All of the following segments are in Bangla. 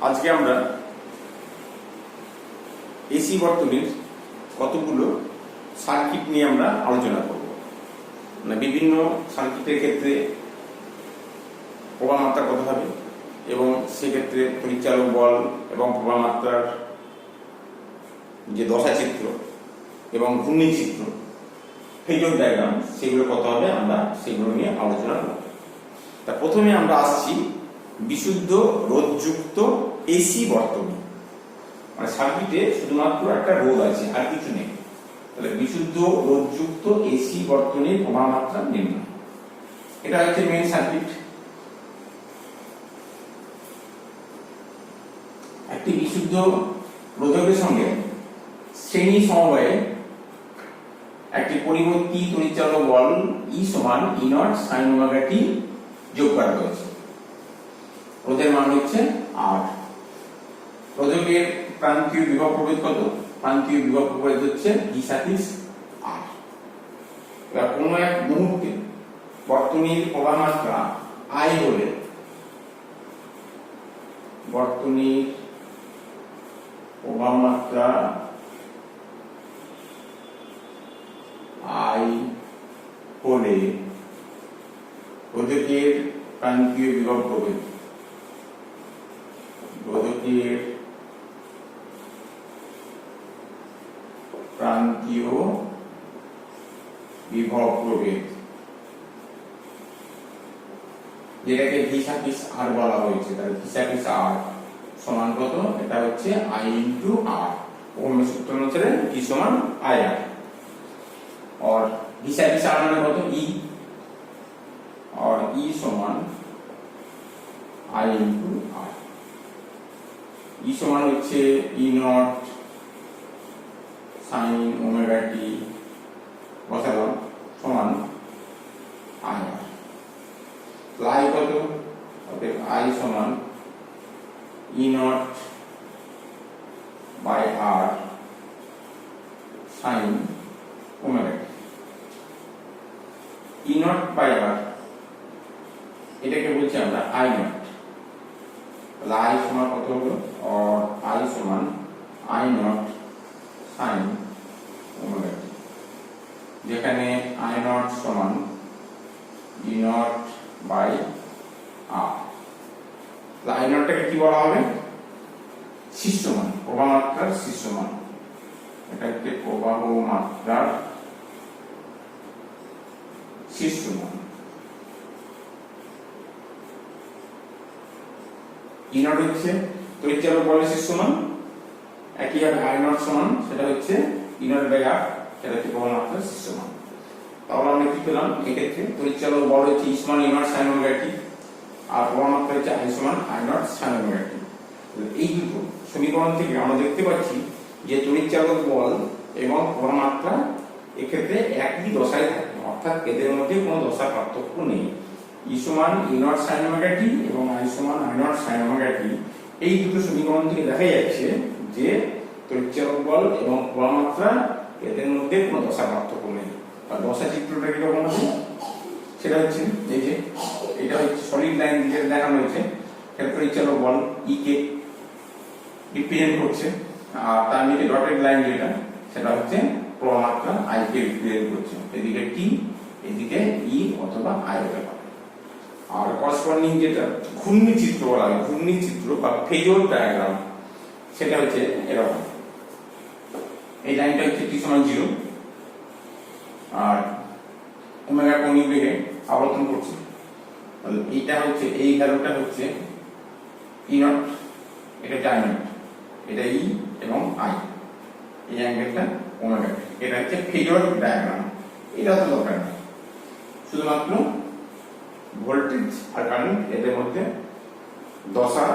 আজকে আমরা এসি বর্তনীর কতগুলো সার্কিট নিয়ে আমরা আলোচনা করব। মানে বিভিন্ন সার্কিটের ক্ষেত্রে প্রবাহ মাত্রা কত হবে এবং সেক্ষেত্রে পরিচালক বল এবং প্রবাহ মাত্রার যে দশা চিত্র এবং ঘূর্ণি চিত্র ফেজর ডায়াগ্রাম সেগুলো কত হবে আমরা সেগুলো নিয়ে আলোচনা করব। তা প্রথমে আমরা আসছি বিশুদ্ধ রোধযুক্ত এসি বর্তনী। মানে সার্কিটে শুধুমাত্র একটা রোধ আছে আর কিছু নেই। তাহলে বিশুদ্ধ রোধযুক্ত এসি বর্তনীর প্রবাহ মাত্রা নির্ণয়। এটা হচ্ছে মেইন সার্কিট। একটি বিশুদ্ধ রোধকের সঙ্গে শ্রেণী সমবায়ে একটি পরিবর্তী তড়িৎচালক বল E সমান E0 sin ওমেগা t যোগ করা হয়েছে। রোধের মান হচ্ছে R। রোধকের প্রান্তীয় বিভব প্রভেদ কত? প্রান্তীয় বিভব প্রভেদ হচ্ছে E সাফিক্স R। এবার কোন এক মুহূর্তে বর্তনীর প্রবাহ মাত্রা I হলে বর্তনীর প্রবাহ মাত্রা I হলে রোধকের প্রান্তীয় বিভব প্রভেদ যেটাকে ভি সাফিক্স আর বলা হয়েছে। তাহলে ভি সাফিক্স আর সমান কত? এটা হচ্ছে I ইনটু আর। ওহমের সূত্র অনুসারে ভি সমান আই আর। और ভি সাফিক্স আর মানে কত? ই। और ই সমান I ইনটু আর। ই সমান হচ্ছে E0 sin ওমেগা t বসালাম সমান আই আর। লাই কত? অতএব I সমান E0 by R sin omega t। E0 by R এটাকে বলছি আমরা I0। তাহলে I সমান কত হলো? और I সমান I0 sin ওমেগা t, যেখানে I0 সমান E0 বাই আর। I0 টাকে কি বলা হবে? শীর্ষ মান, প্রবাহ মাত্রার শীর্ষ মান। এটাকে প্রবাহ মাত্রার শীর্ষ মান। E0 হচ্ছে তড়িৎচালক বলের শীর্ষ মান। একইভাবে I0 সমান সেটা হচ্ছে E0 বাই আর, সেটা হচ্ছে প্রবাহ মাত্রার শীর্ষ মান। তাহলে আমরা কি পেলাম? এক্ষেত্রে তড়িৎচালক বল হচ্ছে E সমান E0 sin ওমেগা t আর প্রবাহ মাত্রা হচ্ছে I সমান I0 sin ওমেগা t। এই দুটো সমীকরণ থেকে আমরা দেখতে পাচ্ছি যে তড়িৎচালক বল এবং প্রবাহ মাত্রা এক্ষেত্রে একই দশায় থাকে, অর্থাৎ এদের মধ্যে কোনো দশা পার্থক্য নেই। E সমান E0 sin ওমেগা t এবং I সমান I0 sin ওমেগা t। এই দুটো সমীকরণ থেকে দেখা যাচ্ছে যে তড়িৎচালক বল এবং প্রবাহ মাত্রা এদের মধ্যে কোনো দশা পার্থক্য নেই। আর দশা চিত্রটা কিরকম হবে সেটা হচ্ছে এই যে এটা হচ্ছে সলিড লাইন যেটা দেখানো হয়েছে, সেটা তড়িৎচালক বল E কে রিপ্রেজেন্ট করছে, আর তার নিচে ডটেড লাইন যেটা সেটা হচ্ছে প্রবাহ মাত্রা I কে রিপ্রেজেন্ট করছে। এদিকে T, এদিকে E অথবা I হতে পারে। আর করসপন্ডিং যেটা ঘূর্ণি চিত্র বলা হয়, ঘূর্ণি চিত্র বা ফেজর ডায়াগ্রাম, সেটা হচ্ছে এরকম। এই লাইনটা হচ্ছে T সমান 0 আর ওমেগা কৌণিক বেগে আবর্তন করছে। তাহলে এইটা হচ্ছে এই ভ্যালুটা হচ্ছে E0, এটা I0, এটা E এবং I, এই অ্যাঙ্গেলটা ওমেগা। এটা হচ্ছে ফেজর ডায়াগ্রাম। এটা তো দরকার নেই, শুধুমাত্র ভোল্টেজ আর কারেন্ট এদের মধ্যে দশা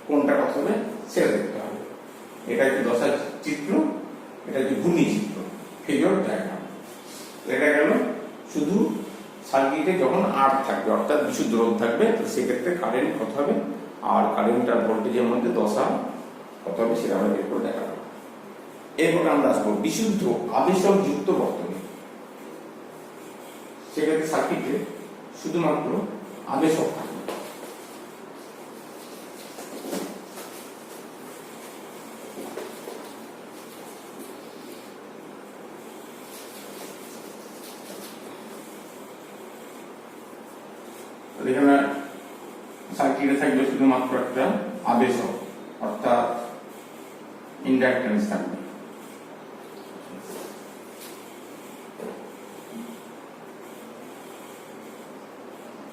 কোনটা কত হবে সেটা দেখতে হবে। এটা হচ্ছে দশা চিত্র, এটা হচ্ছে ঘূর্ণি চিত্র, ফেজর ডায়াগ্রাম। এটা গেল শুধু সার্কিটে যখন আর থাকবে, অর্থাৎ বিশুদ্ধ রোধ থাকবে, তো সেক্ষেত্রে কারেন্ট কত হবে আর কারেন্ট আর ভোল্টেজের মধ্যে দশা কত হবে সেটা আমরা বের করে দেখাবো। এরপর আমরা আসবো বিশুদ্ধ আবেশক যুক্ত বর্তনী। সেক্ষেত্রে সার্কিটে শুধুমাত্র আবেশক থাকবে। এখানে সার্কিটে থাকবে শুধুমাত্র একটা আবেশক অর্থাৎ ইন্ডাক্টেন্স থাকবে।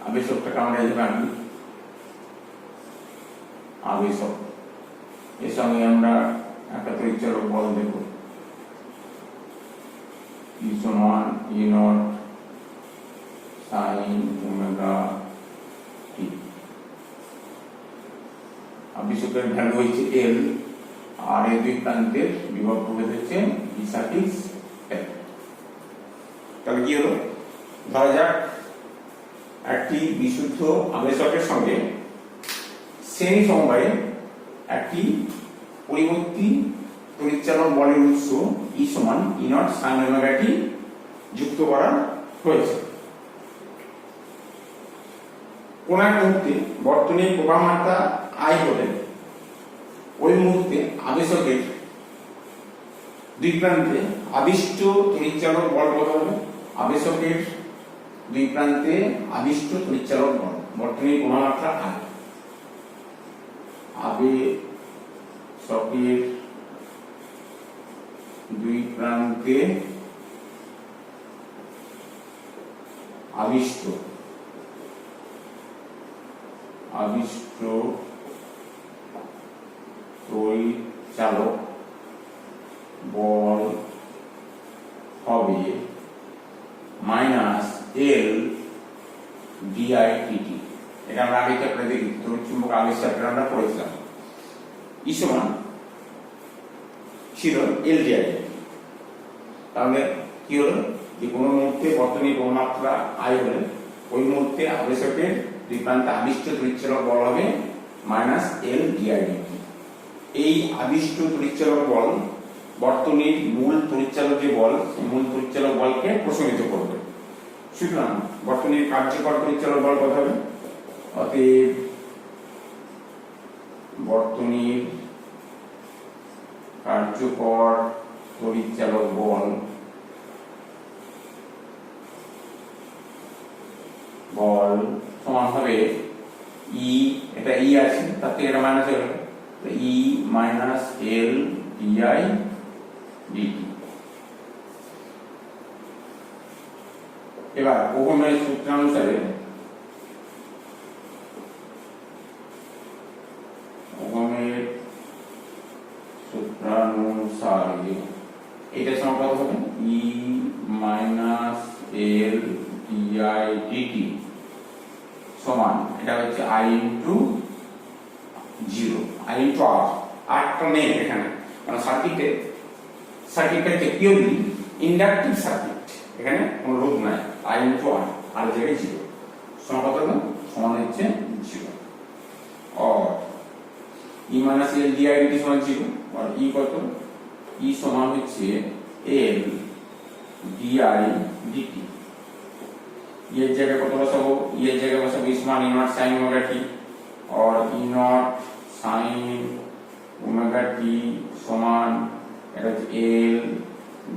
আবেশকটাকে আমরা এইভাবে আঁকি, আবেশক এর সঙ্গে আমরা একটা তড়িৎচালক বল দেব E সমান E naught sine omega t. আবেশকের ভ্যালু হচ্ছে L আর এই দুই প্রান্তের বিভব প্রভেদ হচ্ছে V সাফিক্স L। তাহলে কি হলো, ধরা যাক একটি বিশুদ্ধ আবেশকের সঙ্গে শ্রেণী সমবায়ে একটি পরিবর্তী তড়িৎচালক বলের উৎস E সমান E নট সাইন ওমেগা টি যুক্ত করা হয়েছে। কোন এক মুহূর্তে বর্তনীর প্রবাহ মাত্রা I হলে ওই মুহূর্তে আবেশকের দুই প্রান্তে আবিষ্ট তড়িৎচালক বল কত হবে? আবেশকের দুই প্রান্তে আবিষ্ট তড়িৎচালক বল বর্তনীর প্রবাহ মাত্রা I, আবেশকের দুই প্রান্তে আবিষ্ট তড়িৎচালক বল হবে মাইনাস L DI dt। এটা আমরা আগে চ্যাপ্টারে দেখি, তড়িৎচুম্বক আবেশ চ্যাপ্টারে আমরা পড়েছিলাম। E সমান ছিল L DI। তাহলে কি হলো, যে কোনো মুহূর্তে বর্তনীর প্রবাহমাত্রা I হলে ওই মুহূর্তে আবেশকের দুই প্রান্তে আবিষ্ট তড়িৎচালক বল হবে মাইনাস L DI dt। এই আবিষ্ট তড়িৎচালক বল বর্তনীর মূল তড়িৎচালক যে বল, এই মূল তড়িৎচালক বলকে প্রশমিত করবে। সুতরাং বর্তনীর কার্যকর তড়িৎচালক বল কত হবে? অতএব বর্তনীর কার্যকর তড়িৎচালক বল সমান হবে E, এটা E আছে, তার থেকে এটা মাইনাস হয়ে গেল, E minus L DI dt। এবার ওহমের সূত্রানুসারে এটা সমান কত হবে? E minus L DI dt সমান, এটা হচ্ছে I into 0, I into R। আরটা নেই এখানে, মানে সার্কিটটা হচ্ছে পিওরলি ইন্ডাকটিভ সার্কিট, এখানে কোনো রোধ নাই। I ইনটু R, আর জায়গায় 0 সমান কত হবে? সমান হচ্ছে 0। और E minus L DI dt সমান 0, আর E কত? E সমান হচ্ছে L DI dt। ये जगह को बसाबो, ये जगह बसाबो E समान E not sine omega T, और E not sine omega T समान এটা হচ্ছে L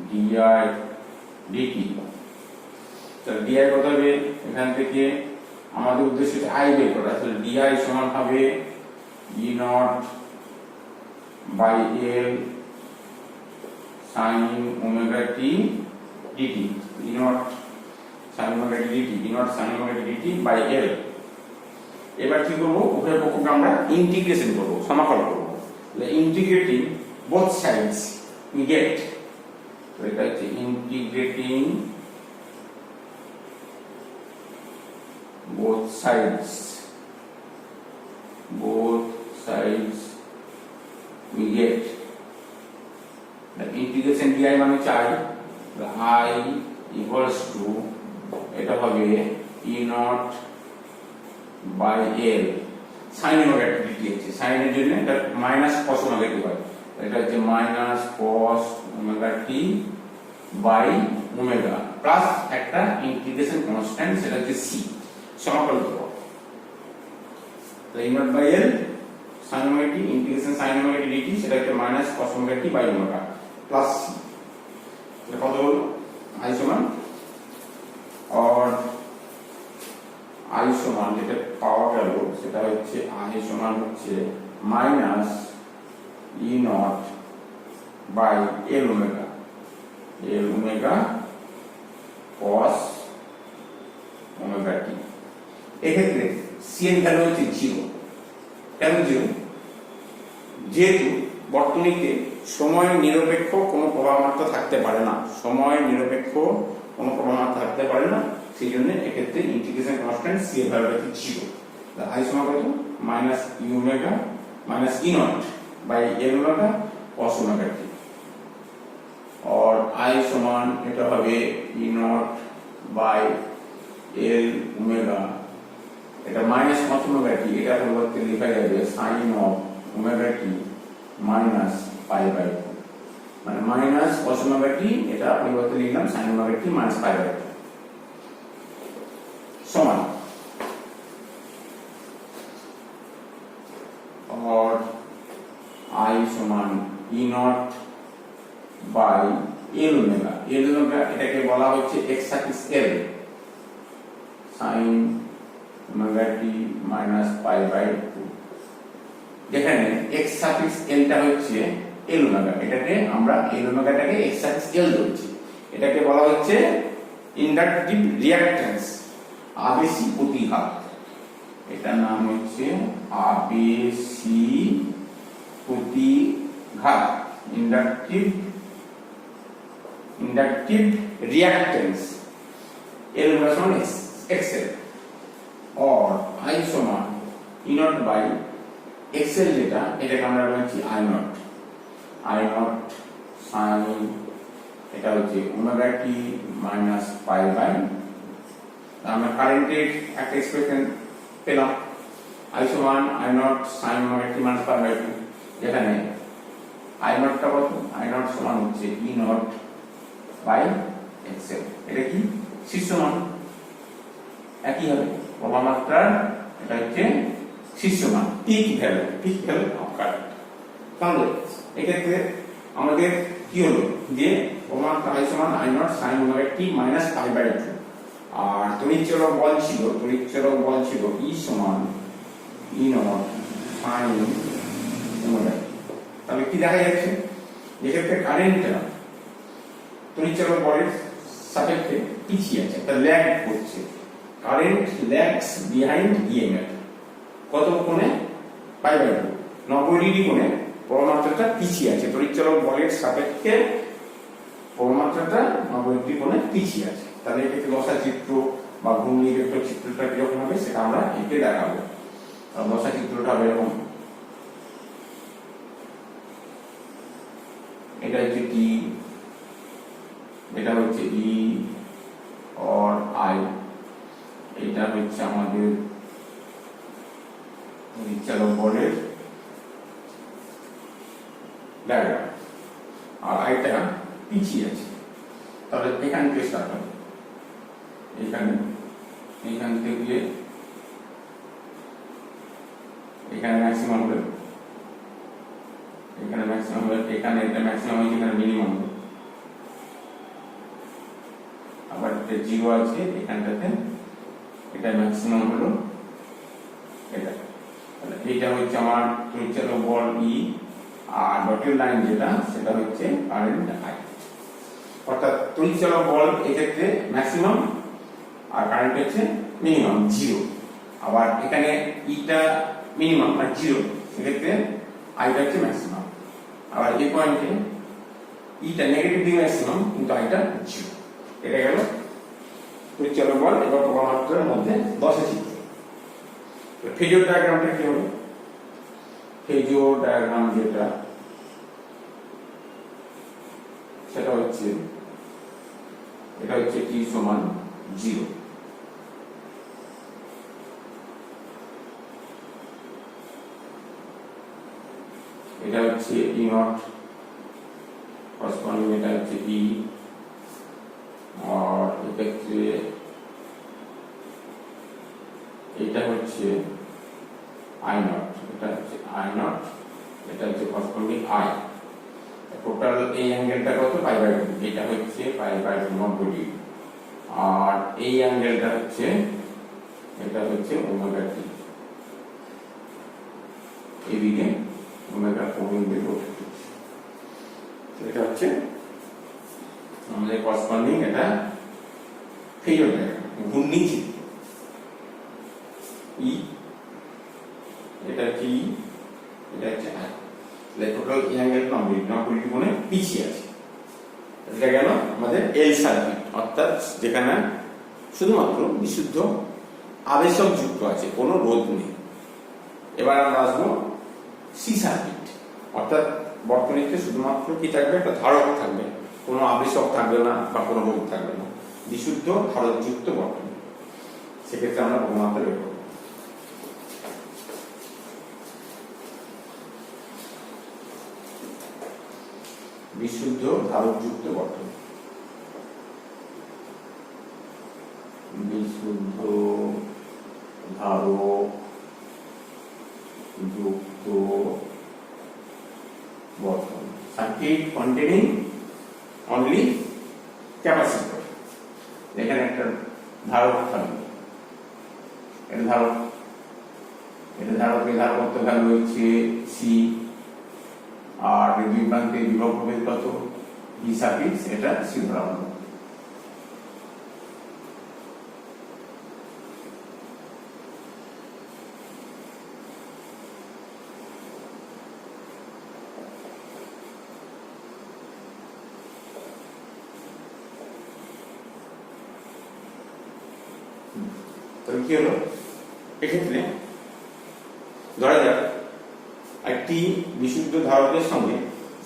DI dt। তাহলে DI কত হবে? এখান থেকে আমাদের উদ্দেশ্য হচ্ছে I বের করা, তাহলে DI সমান হবে E naught by L sine omega t dt, E naught sine omega t dt, E naught sine omega t dt by L। এবার কি করব? উভয় পক্ষকে আমরা ইন্টিগ্রেশন করব, সমাকলন করব। তাহলে integrating both sides we get, তো এটা হচ্ছে integrating both sides we get the integration di মানে চাই I equals to এটা হবে E naught by L sin omega t dt আছে, sin এর জন্য এটা মাইনাস cos ওমেগা টি হয়, এটা হচ্ছে minus cos omega t by omega plus একটা ইন্টিগ্রেশন কনস্ট্যান্ট, সেটা হচ্ছে c সমাকলন করব। তো E naught by L sin omega t integration sin omega t dt, সেটা হচ্ছে minus cos omega t by omega plus c। এটা কত হলো? I সমান, और I আই সমান যেটা পাওয়া গেল সেটা হচ্ছে আই সমান হচ্ছে minus E naught by L omega cos omega t. এক্ষেত্রে সি এর ভ্যালু হচ্ছে 0। কেন 0? যেহেতু বর্তনীতে সময় নিরপেক্ষ কোনো প্রবাহ মাত্রা থাকতে পারে না, সময় নিরপেক্ষ কোনো প্রবাহ মাত্রা থাকতে পারে না, সেই জন্য এক্ষেত্রে ইন্টিগ্রেশন কনস্ট্যান্ট সি এর ভ্যালু হচ্ছে 0। আই সমান কত? Minus E omega minus E naught by L omega cos omega t. और आई समान এটা হবে E naught by L omega, এটা মাইনাস কস ওমেগা টি, এটা পরিবর্তে লেখা যাবে sine of omega t minus pi by 2, মানে মাইনাস কস ওমেগা টি, এটা পরিবর্তে লিখলাম sine omega t minus pi by 2 সমান। और आई সমান E naught by L omega, এটাকে বলা হচ্ছে x axis L sine omega t minus pi by 2, যেখানে এক্স অ্যাক্সিস এলটা হচ্ছে এল ওমেগা, এটাকে আমরা এল ওমেগাটাকে এক্স অ্যাক্সিস এল ধরছি, এটাকে বলা হচ্ছে ইন্ডাকটিভ রিঅ্যাকট্যান্স, আবেশী প্রতিঘাত, এটার নাম হচ্ছে আবেশী প্রতিঘাত, ইন্ডাকটিভ রিঅ্যাকট্যান্স এল সমান এক্সএল। और आई সমান ই নট বাই এক্সএল, যেটা এটাকে আমরা বলছি আই নট সাইন, এটা হচ্ছে omega t minus pi by, আমরা কারেন্টের একটা এক্সপ্রেশন পেলাম আই সমান I naught sine omega t minus pi by 2, যেখানে আই নটটা কত? আই নট সমান হচ্ছে ই নট বাই এক্সএল, এটা কি শীর্ষ মান, একই হবে প্রবাহ মাত্রার, এটা হচ্ছে শীর্ষ মান, পিক ভ্যালু অফ কারেন্ট। তাহলে এক্ষেত্রে আমাদের কি হলো যে প্রবাহ মাত্রা আই সমান I naught sine omega t minus pi by 2, আর তড়িৎচলক বল ছিল ই সমান E naught sine omega t. তাহলে কি দেখা যাচ্ছে? এক্ষেত্রে কারেন্টটা তড়িৎচলক বলের সাপেক্ষে পিছিয়ে আছে, একটা ল্যাগ করছে, কারেন্ট ল্যাগস বিহাইন্ড ইএমএফ, কত কোণে? পাই বাই 2, 90 ডিগ্রি কোণে প্রবাহ মাত্রাটা পিছিয়ে আছে, তড়িৎচলক বলের সাপেক্ষে প্রবাহ মাত্রাটা 90 ডিগ্রি কোণে পিছিয়ে আছে। তাহলে এক্ষেত্রে দশা চিত্র বা ঘূর্ণি ভেক্টর চিত্রটা কিরকম হবে সেটা আমরা এঁকে দেখাবো। দশা চিত্রটা হবে এরকম, এটা হচ্ছে টি, এটা হচ্ছে ই और আই, এটা হচ্ছে আমাদের তড়িৎচলক বলের ডায়াগ্রাম, আর আইটা পিছিয়ে আছে। তাহলে এখান থেকে স্টার্ট হবে, এইখান থেকে এখানে ম্যাক্সিমাম হবে, এখানে ম্যাক্সিমাম হবে, এখানে এটা ম্যাক্সিমাম হয়েছে, এখানে মিনিমাম হবে, আবার এটা 0 আছে এখানটাতে, এটা ম্যাক্সিমাম হলো এটা। তাহলে এইটা হচ্ছে আমার তড়িৎচলক বল ই, আর ডটেড লাইন যেটা সেটা হচ্ছে কারেন্ট আই। অর্থাৎ তড়িৎচলক বল এক্ষেত্রে ম্যাক্সিমাম আর কারেন্ট হচ্ছে মিনিমাম 0, আবার এখানে ইটা মিনিমাম আর 0, সেক্ষেত্রে আইটা হচ্ছে ম্যাক্সিমাম, আবার এই পয়েন্টে ইটা নেগেটিভ দিকে ম্যাক্সিমাম কিন্তু আইটা 0। এটা গেল তড়িৎচলক বল এবং প্রবাহ মাত্রার মধ্যে দশা চিত্র। ফেজর ডায়াগ্রামটা কি হবে? ফেজর ডায়াগ্রাম যেটা সেটা হচ্ছে, এটা হচ্ছে টি সমান 0, এটা হচ্ছে ই নট করসপন্ডিং, এটা হচ্ছে ই, আর এক্ষেত্রে এটা হচ্ছে আই নট, এটা হচ্ছে আই নট, এটা হচ্ছে করসপন্ডিং আই। টোটাল এই অ্যাঙ্গেলটা কত? পাই বাই 2, এটা হচ্ছে পাই বাই 2 90 ডিগ্রি, আর এই অ্যাঙ্গেলটা হচ্ছে, এটা এটা হচ্ছে ওমেগা টি, এদিকে ওমেগা ওমেগা রোটেট, এটা হচ্ছে আমাদের করসপন্ডিং এটা ফেজর ডায়াগ্রাম, ঘূর্ণিঝি ই, এটা হচ্ছে ই, এটা হচ্ছে আই, টোটাল অ্যাঙ্গেল 90 কোণে পিছিয়ে আছে। এটা গেল আমাদের এল সার্কিট, অর্থাৎ যেখানে শুধুমাত্র বিশুদ্ধ আবেশক যুক্ত আছে, কোনো রোধ নেই। এবার আমরা আসবো সি সার্কিট, অর্থাৎ বর্তনীতে শুধুমাত্র কি থাকবে, একটা ধারক থাকবে, কোনো আবেশক থাকবে না বা কোনো রোধ থাকবে না, বিশুদ্ধ ধারকযুক্ত বর্তনী। সেক্ষেত্রে আমরা প্রমাণাতে বের করব। বিশুদ্ধ ধারকযুক্ত বর্তনী, বিশুদ্ধ ধারকযুক্ত বর্তনী, সার্কিট কন্টেনিং অনলি ক্যাপাসিটর। এখানে একটা ধারক থাকবে, এটা ধারক, এটা ধারকের ধারকত্ব ভ্যালু হচ্ছে সি, আর দুই প্রান্তে বিভব প্রভেদ কত, বি সাফিক্স, এটা সি ধরা হলো। তবে কি হলো, এক্ষেত্রে ধরা যাক একটি বিশুদ্ধ ধারকের সঙ্গে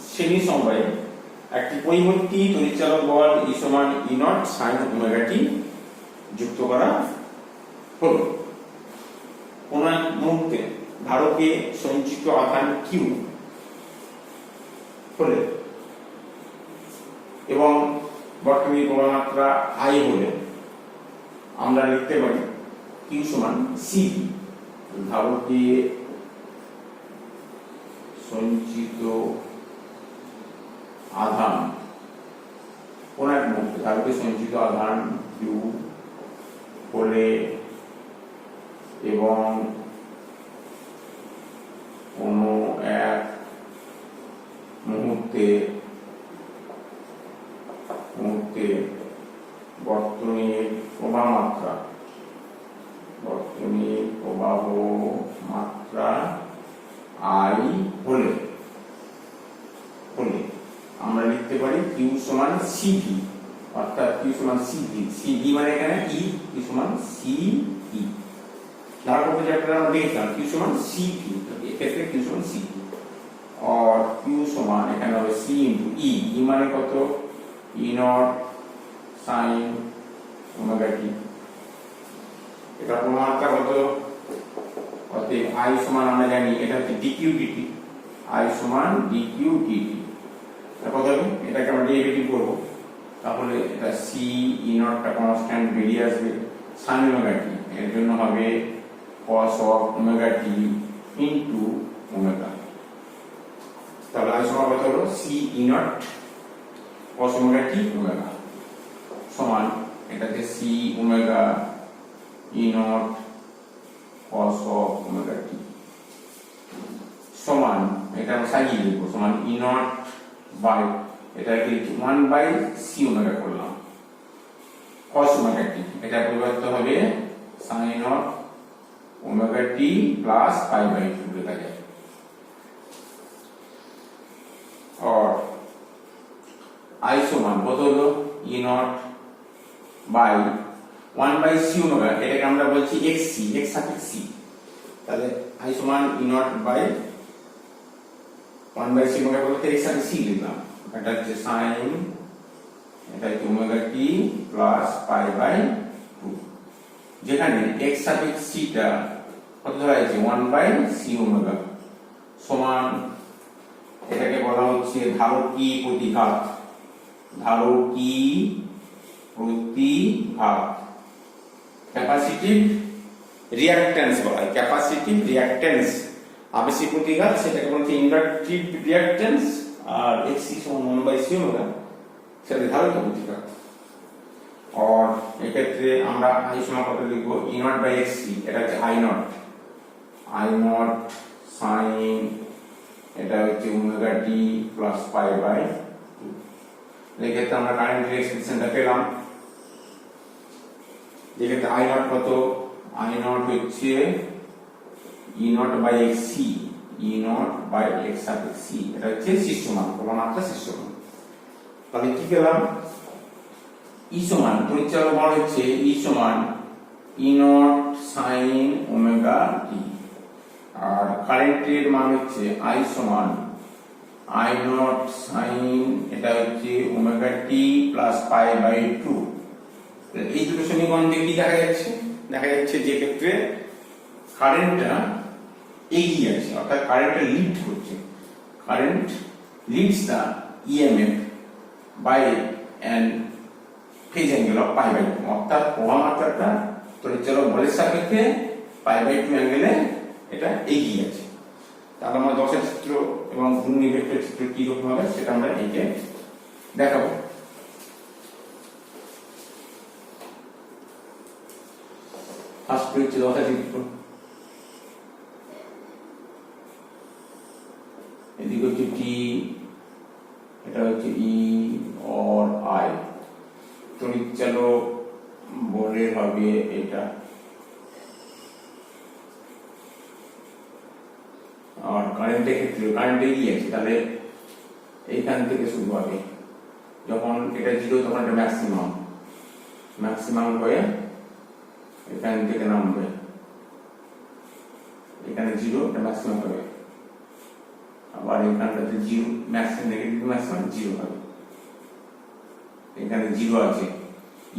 শ্রেণী সমবায়ে একটি পরিবর্তী তড়িৎচালক বল E সমান E নট সাইন ওমেগা টি যুক্ত করা হলো। কোন এক মুহূর্তে ধারকে সঞ্চিত আধান কিউ হলে এবং বর্তনীর প্রবাহমাত্রা আই হলে আমরা লিখতে পারি কিউ সমান সি। ধারকে সঞ্চিত আধান, কোন এক মুহূর্তে ধারকে সঞ্চিত আধান কিউ হলে এবং কোন এক মুহূর্তে বর্তনীর প্রবাহ মাত্রা আই হলে আমরা লিখতে পারি কিউ সমান সিভি, অর্থাৎ কিউ সমান সিভি, সিভি মানে এখানে ই, কিউ সমান সিই। ধারক যেটা আমরা দেখলাম কিউ সমান সিভি, এক্ষেত্রে কিউ সমান সিভি, আর কিউ সমান এখানে হবে সি ইন্টু ই, ই মানে কত, ই নট সাইন ওমেগা টি। এটা প্রমাণটা কত, অতএব আই সমান আমরা জানি এটা হচ্ছে ডিকিউ ডিটি, আই সমান ডিকিউ ডিটি। কত হবে, এটাকে আমরা ডেরিভেটিভ করব, তাহলে এটা সি ই নটটা কনস্ট্যান্ট বেরিয়ে আসবে, সাইন ওমেগা টি এর জন্য হবে cos of omega t into omega. তাহলে আই সমান কত হলো, C E naught cos omega t omega সমান এটাকে C omega E naught cos of omega t সমান, এটা আমরা সাজিয়ে লিখব, সমান ই নট বাই এটাকে 1 বাই সি ওমেগা করলাম cos ওমেগা টি, এটা পরিবর্তিত হবে sin of omega t plus pi by 2 লেখা যায়। और i সমান কত হলো, E naught by 1 by C omega, এটাকে আমরা বলছি xc, x সাফিক্স c, তাহলে i সমান E naught by 1 by C omega বলতে x সাফিক্স c লিখলাম, এটা হচ্ছে sin, এটা হচ্ছে omega t plus pi by 2, যেখানে x সাফিক্স c টা কত ধরা হয়েছে 1 বাই সি ওমেগা সমান, এটাকে বলা হচ্ছে ধারকী প্রতিঘাত, ধারকী প্রতিঘাত, ক্যাপাসিটিভ রিঅ্যাকট্যান্স বলা হয়, ক্যাপাসিটিভ রিঅ্যাকট্যান্স। আবেশিক প্রতিঘাত সেটাকে বলা হচ্ছে ইন্ডাকটিভ রিঅ্যাকট্যান্স, আর xc সমান 1 বাই সি ওমেগা সেটা ধারক প্রতিঘাত। और এক্ষেত্রে আমরা আই সমান কত লিখব E naught by X t, এটা হচ্ছে আই নট সাইন, এটা হচ্ছে omega t plus pi by 2। এক্ষেত্রে আমরা কারেন্টের এক্সপ্রেশনটা পেলাম। এক্ষেত্রে আই নট কত, আই নট হচ্ছে E naught by X C, E naught by X suffix C, এটা হচ্ছে শিষ্ট মান, প্রমাণাত্মক শিষ্ট মান। তাহলে কি পেলাম, ই সমান তড়িৎচালক বল হচ্ছে ই সমান ই নট সাইন ওমেগা টি, আর কারেন্টের মান হচ্ছে আই সমান আই নট সাইন, এটা হচ্ছে omega t plus pi by 2। এই দুটো সমীকরণ থেকে কি দেখা যাচ্ছে, দেখা যাচ্ছে যে ক্ষেত্রে কারেন্টটা এগিয়ে আছে, অর্থাৎ কারেন্টটা লিড করছে, current leads the EMF by an phase angle of pi by 2, অর্থাৎ প্রবাহ মাত্রাটা তড়িৎচালক বলের সাপেক্ষে পাই বাই 2 অ্যাঙ্গেলে এটা এগিয়ে আছে। তাহলে আমরা দশের চিত্র এবং ঘূর্ণি ভেক্টর চিত্র কি রকম হবে সেটা আমরা এইকে দেখাবো। ফার্স্ট হচ্ছে দশের চিত্র, এদিকে হচ্ছে টি, এটা হচ্ছে ই অর আই, তড়িৎচালক বলের হবে এটা, আর কারেন্টের ক্ষেত্রে কারেন্ট এগিয়ে আছে, তাহলে এইখান থেকে শুরু হবে, যখন এটা 0 তখন এটা ম্যাক্সিমাম হয়ে এখান থেকে নামবে, এখানে 0 এটা ম্যাক্সিমাম হবে, আবার এখানটাতে 0 ম্যাক্সিমাম নেগেটিভ ম্যাক্সিমাম 0 হবে, এখানে 0 আছে,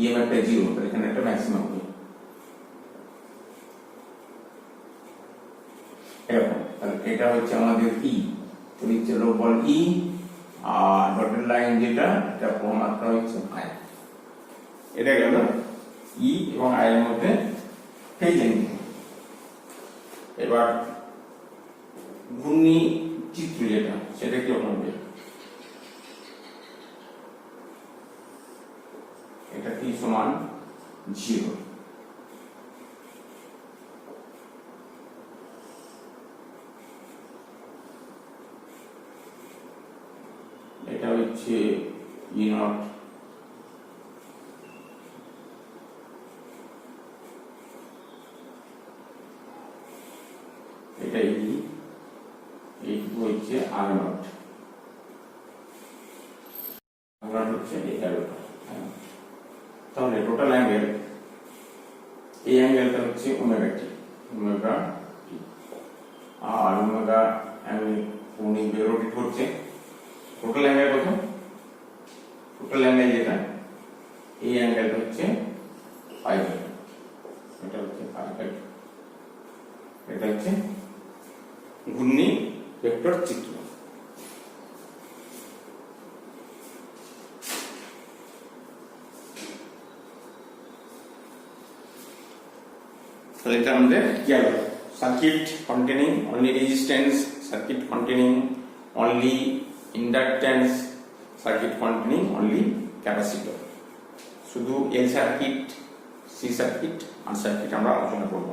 ইএমএফটা 0, তাহলে এখানে একটা ম্যাক্সিমাম হবে এরকম। তাহলে এটা হচ্ছে আমাদের ই, তড়িৎচালক বল ই, আর ডটেড লাইন যেটা এটা প্রমাত্রা হচ্ছে আই। এটা গেল ই এবং আই এর মধ্যে ফেজ অ্যাঙ্গেল। এবার ঘূর্ণি চিত্র যেটা সেটা কি হবে, এটা টি সমান 0, এটা হচ্ছে ই নট, এটা ই, এইটুকু হচ্ছে আর নট, আর হচ্ছে এটা। তাহলে টোটাল অ্যাঙ্গেল, এই অ্যাঙ্গেলটা হচ্ছে ওমেগা টি, আর ওমেগা অ্যাঙ্গেল কোণে রোটেট করছে, টোটাল অ্যাঙ্গেল কত, টোটাল অ্যাঙ্গেল যেটা এই অ্যাঙ্গেলটা হচ্ছে পাই বাই 2, এটা হচ্ছে পাই বাই 2, এটা হচ্ছে ঘূর্ণি ভেক্টর চিত্র। তাহলে এটা আমাদের কি হবে, circuit containing only resistance, circuit containing only inductance, circuit containing only capacitor. শুধু এল সার্কিট, সি সার্কিট, আর সার্কিট আমরা আলোচনা করব।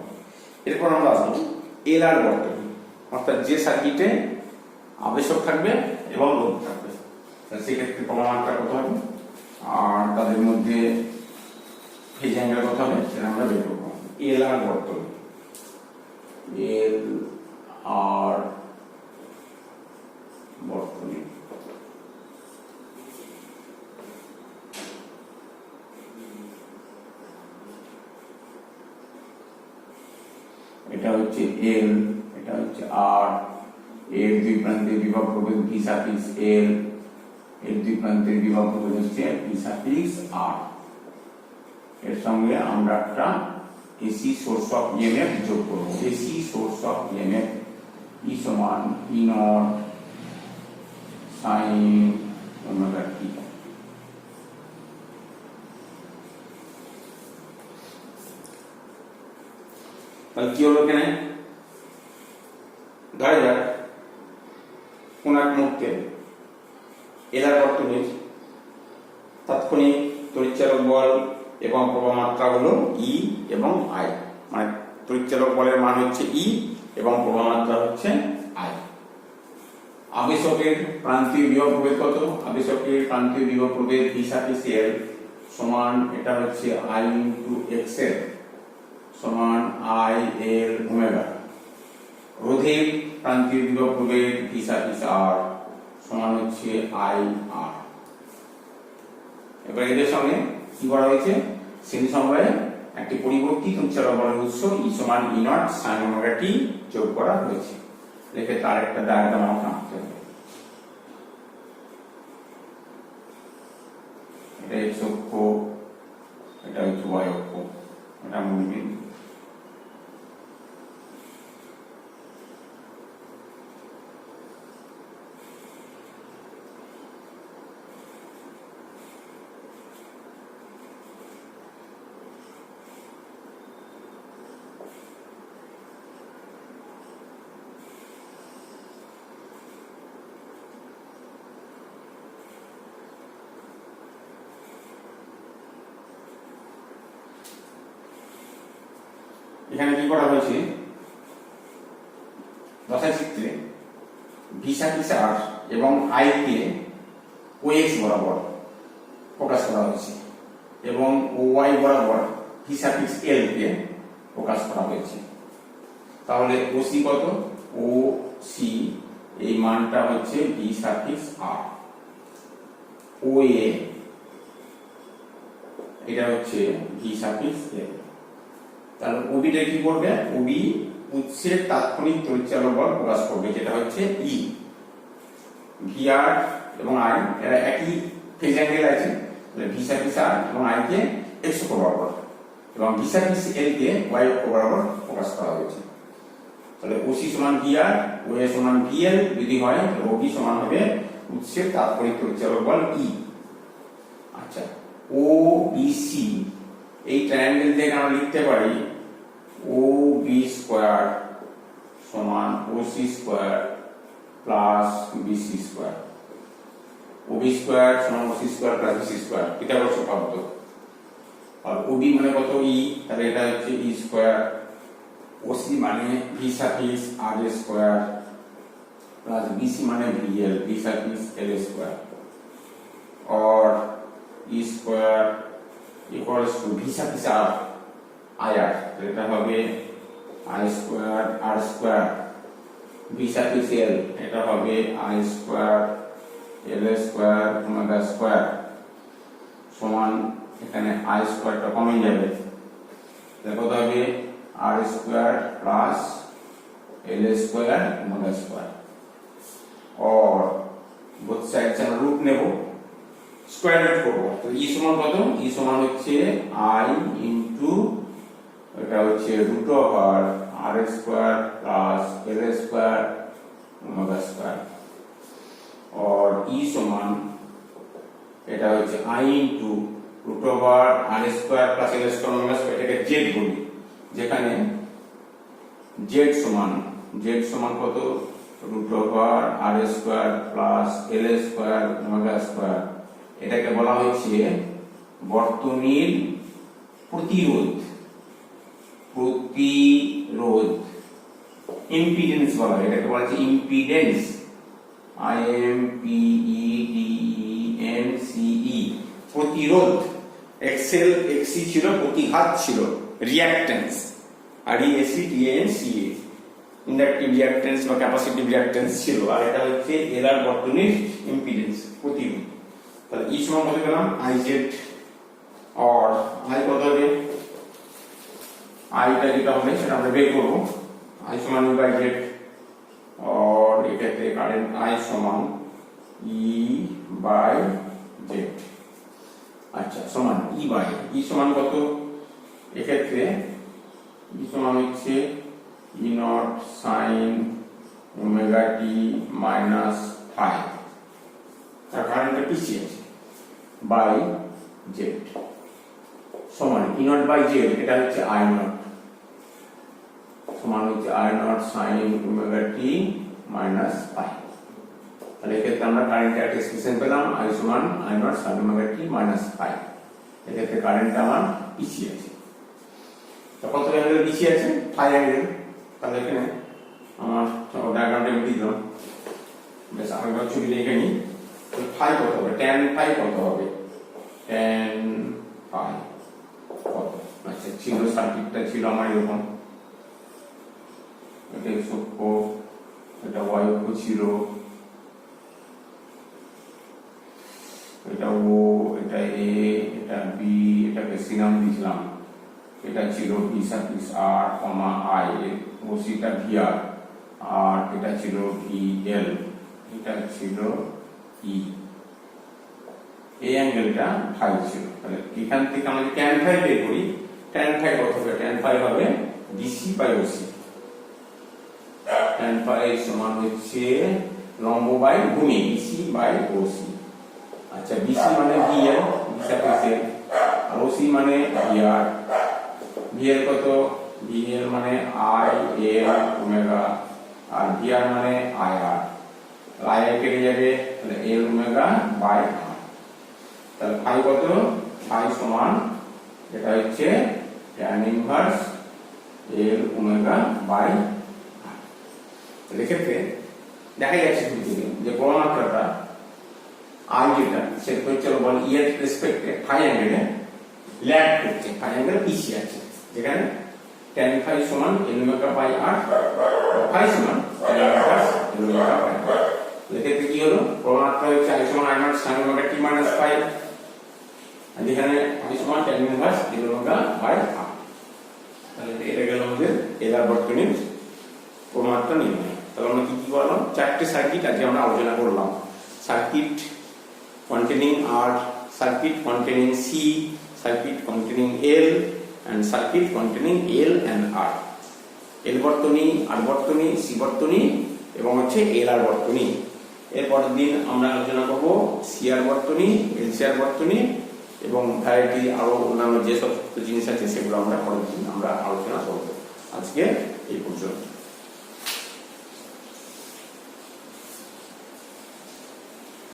এরপর আমরা আসবো এল আর বর্তনী, অর্থাৎ যে সার্কিটে আবেশক থাকবে এবং রোধ থাকবে, সেক্ষেত্রে প্রমাণটা কত হবে আর তাদের মধ্যে ফেজ অ্যাঙ্গেল কত হবে সেটা আমরা বের করব। এল আর বর্তনী, এল আর বর্তনী, এটা হচ্ছে এল, এটা হচ্ছে আর, এর দুই প্রান্তের বিভব প্রভেদ ভি সাফিক্স এল, এর দুই প্রান্তের বিভব প্রভেদ হচ্ছে ভি সাফিক্স আর। এর সঙ্গে আমরা একটা এসি সোর্স অফ ইএমএফ যোগ করব, এসি সোর্স অফ ইএমএফ ই সমান E naught sine omega t. তাহলে কি হলো এখানে, ধরা যাক কোন এক মুহূর্তে এলার বর্তনীর তাৎক্ষণিক তড়িৎচালক বল এবং প্রবাহ মাত্রা হলো ই এবং আই, মানে তড়িৎচালক বলের মান হচ্ছে ই এবং প্রবাহ মাত্রা হচ্ছে আই। আবেশকের প্রান্তীয় বিভব প্রভেদ কত? আবেশকের প্রান্তীয় বিভব প্রভেদ ভি সাফিক্স এল সমান, এটা হচ্ছে আই ইনটু এক্সএল সমান আই এল ওমেগা। রোধের প্রান্তীয় বিভব প্রভেদ ভি সাফিক্স আর সমান হচ্ছে আই আর। এবার এদের সঙ্গে কি করা হয়েছে? শ্রেণী সমবায়ে একটি পরিবর্তিত তড়িৎচালক বলের উৎস ই সমান ই নট সাইন ওমেগা টি যোগ করা হয়েছে। রেখে তার একটা ডায়াগ্রাম আমাকে আঁকতে হবে। এটা এক্স অক্ষ, এটা হচ্ছে ওয়াই অক্ষ, এটা মূলবিন্দু। এখানে কি করা হয়েছে? দশাচিত্রে ভি সাফিক্স আর এবং আই কে ও এক্স বরাবর প্রকাশ করা হয়েছে এবং ও ওয়াই বরাবর ভি সাফিক্স এল কে প্রকাশ করা হয়েছে। তাহলে ও সি কত? ও সি এই মানটা হচ্ছে ভি সাফিক্স আর। ও এ এটা হচ্ছে ভি সাফিক্স এল। তাহলে ওবিটা কি করবে? ওবি উৎসের তাৎক্ষণিক তড়িৎচালক বল প্রকাশ করবে, যেটা হচ্ছে ই। ভি আর এবং আই এরা একই ফেজ অ্যাঙ্গেল আছে, তাহলে ভি সাফিক্স আর এবং আই কে এক্স অক্ষ বরাবর এবং ভি সাফিক্স এল কে ওয়াই অক্ষ বরাবর প্রকাশ করা হয়েছে। তাহলে ওসি সমান ভি আর, ও এ সমান ভি এল যদি হয়, ওবি সমান হবে উৎসের তাৎক্ষণিক তড়িৎচালক বল ই। আচ্ছা, ও বি সি এই ট্রায়াঙ্গেল থেকে আমরা লিখতে পারি ও বি স্কয়ার সমান O C square plus B C square. O B square সমান O C square plus B C square, Pythagoras উপপাদ্য। আর ও বি মানে কত? ই, তাহলে এটা হচ্ছে ই স্কয়ার। ও সি মানে V suffix R square plus B C মানে V L, V suffix L square. और E square equals to V suffix R I R, এটা হবে I square R square. V suffix L এটা হবে I square L square omega square সমান, এখানে আই স্কয়ারটা কমে যাবে, তাহলে কত হবে? R square plus L square omega square. और बोथ साइड से আমরা রুট নেব, স্কয়ার রুট করব। তো ই সমান কত? ই সমান হচ্ছে আই ইনটু এটা হচ্ছে root over R square plus L square omega square. और ই সমান এটা হচ্ছে I into root over R square plus L square omega square, এটাকে জেড বলি, যেখানে জেড সমান কত? Root over R square plus L square omega square. এটাকে বলা হয়েছে বর্তনীর প্রতিরোধ, ইম্পিডেন্স বলা হয়, এটাকে বলা হচ্ছে impedance, I M P E D E N C E, প্রতিরোধ। এক্সেল এক্সি ছিল, প্রতিঘাত ছিল, reactance R E AC T N C A inductive reactance বা ক্যাপাসিটিভ রিঅ্যাকট্যান্স ছিল, আর এটা হচ্ছে এলআর বর্তনীর ইম্পিডেন্স, প্রতিরোধ। তাহলে ই সমান কত পেলাম? I Z. और আই কত হবে? আইটা যেটা হবে সেটা আমরা বের করব। আই সমান ই বাই জেড, और এটাতে কারেন্ট আই সমান ই বাই জেড। আচ্ছা, সমান ই বাই, ই সমান কত? এক্ষেত্রে ই সমান হচ্ছে E naught sine omega t minus phi, তার কারেন্টটা পিছিয়ে আছে, বাই জেড সমান ই নট বাই জেড, এটা হচ্ছে আই নট সমান হচ্ছে I naught sine omega t minus phi. তাহলে এক্ষেত্রে আমরা কারেন্টের একটা এক্সপ্রেশন পেলাম, আই সমান I naught sine omega t minus phi. এক্ষেত্রে কারেন্টটা আমার পিছিয়ে আছে। তো কত অ্যাঙ্গেল পিছিয়ে আছে? Phi angle. তাহলে এখানে আমার ডায়াগ্রামটা আমি দিলাম, বেশ আরেকবার ছবি লিখে নিই। ফাই কত হবে? ট্যান ফাই কত হবে? ট্যান ফাই কত? আচ্ছা, ছিল সার্কিটটা ছিল আমার এরকম, এটা x অক্ষ, এটা y অক্ষ ছিল, এটা ও, এটা এ, এটা বি, এটাকে সি নাম দিয়েছিলাম, এটা ছিল B circuit R comma I, O সিটা ভি আর এটা ছিল ভি এল, এটা ছিল ই, এই অ্যাঙ্গেলটা ফাই ছিল। তাহলে এখান থেকে আমরা যদি ট্যান ফাই বের করি, ট্যান ফাই কত হবে? ট্যান ফাই হবে DC by OC. Tan phi সমান হচ্ছে লম্ব বাই ভূমি, ডিসি বাই ওসি। আচ্ছা, বিসি মানে ভিএল, বিসার্কিট, আর ওসি মানে ভিআর। ভিএল কত? ভিএল মানে আই এল ওমেগা, আর ভিআর মানে আই আর। আই এর কেটে যাবে, তাহলে এল ওমেগা বাই আর। তাহলে ফাই কত? ফাই সমান এটা হচ্ছে tan inverse L omega by R. এক্ষেত্রে দেখা যাচ্ছে যে কোণমাত্রাটা আই যেটা সেটা হচ্ছে বল ই এর রেসপেক্টে ফাই অ্যাঙ্গেলে ল্যাগ করছে, ফাই অ্যাঙ্গেল পিছিয়ে আছে, যেখানে ট্যান ফাই সমান L omega by R, phi সমান tan inverse L omega by R. এক্ষেত্রে কি হলো? কোণমাত্রা হচ্ছে আই সমান I naught sine omega t minus phi, আর যেখানে ফাই সমান tan inverse L omega by R. তাহলে এটা গেল আমাদের এলার বর্তনীর কোণমাত্রা নির্ণয়। তাহলে আমরা কি কি করলাম? চারটে সার্কিট আজকে আমরা আলোচনা করলাম। Circuit containing R, circuit containing C, circuit containing L, and circuit containing L and R. L বর্তনী, R বর্তনী, C বর্তনী এবং হচ্ছে L R বর্তনী। এরপরের দিন আমরা আলোচনা করব CR বর্তনী, LCR বর্তনী এবং ভ্যারাইটি আরো অন্যান্য যে সব জিনিস আছে সেগুলো আমরা পরের দিন আমরা আলোচনা করব। আজকে এই পর্যন্ত।